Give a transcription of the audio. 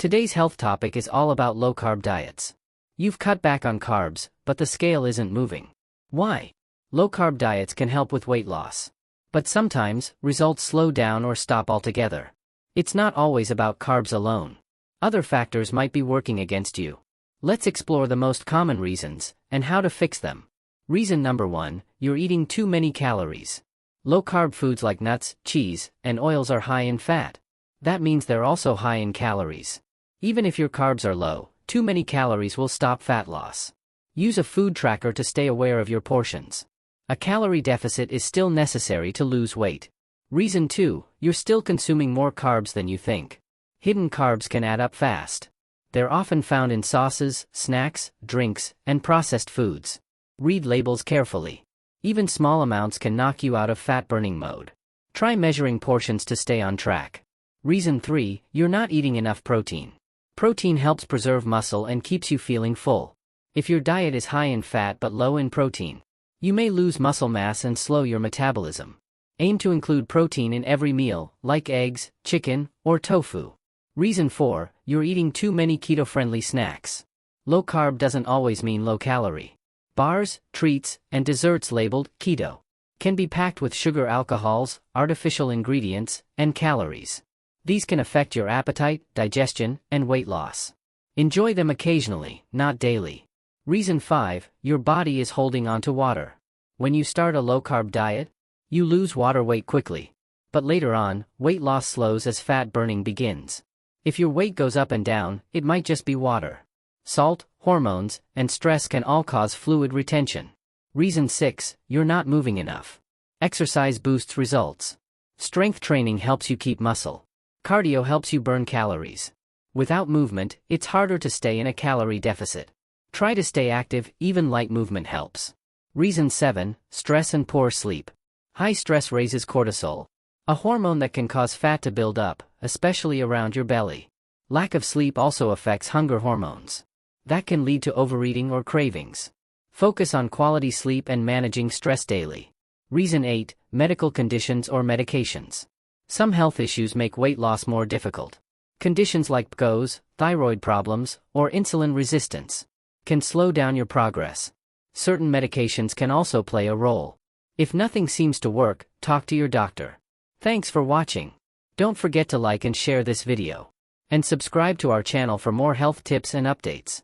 Today's health topic is all about low-carb diets. You've cut back on carbs, but the scale isn't moving. Why? Low-carb diets can help with weight loss. But sometimes, results slow down or stop altogether. It's not always about carbs alone. Other factors might be working against you. Let's explore the most common reasons, and how to fix them. Reason number 1, you're eating too many calories. Low-carb foods like nuts, cheese, and oils are high in fat. That means they're also high in calories. Even if your carbs are low, too many calories will stop fat loss. Use a food tracker to stay aware of your portions. A calorie deficit is still necessary to lose weight. Reason 2, you're still consuming more carbs than you think. Hidden carbs can add up fast. They're often found in sauces, snacks, drinks, and processed foods. Read labels carefully. Even small amounts can knock you out of fat-burning mode. Try measuring portions to stay on track. Reason 3, you're not eating enough protein. Protein helps preserve muscle and keeps you feeling full. If your diet is high in fat but low in protein, you may lose muscle mass and slow your metabolism. Aim to include protein in every meal, like eggs, chicken, or tofu. Reason 4, you're eating too many keto-friendly snacks. Low carb doesn't always mean low calorie. Bars, treats, and desserts labeled keto can be packed with sugar, alcohols, artificial ingredients, and calories. These can affect your appetite, digestion, and weight loss. Enjoy them occasionally, not daily. Reason 5, your body is holding on to water. When you start a low-carb diet, you lose water weight quickly. But later on, weight loss slows as fat burning begins. If your weight goes up and down, it might just be water. Salt, hormones, and stress can all cause fluid retention. Reason 6, you're not moving enough. Exercise boosts results. Strength training helps you keep muscle. Cardio helps you burn calories. Without movement, it's harder to stay in a calorie deficit. Try to stay active, even light movement helps. Reason 7, stress and poor sleep. High stress raises cortisol, a hormone that can cause fat to build up, especially around your belly. Lack of sleep also affects hunger hormones. That can lead to overeating or cravings. Focus on quality sleep and managing stress daily. Reason 8, medical conditions or medications. Some health issues make weight loss more difficult. Conditions like PCOS, thyroid problems, or insulin resistance can slow down your progress. Certain medications can also play a role. If nothing seems to work, talk to your doctor. Thanks for watching. Don't forget to like and share this video. And subscribe to our channel for more health tips and updates.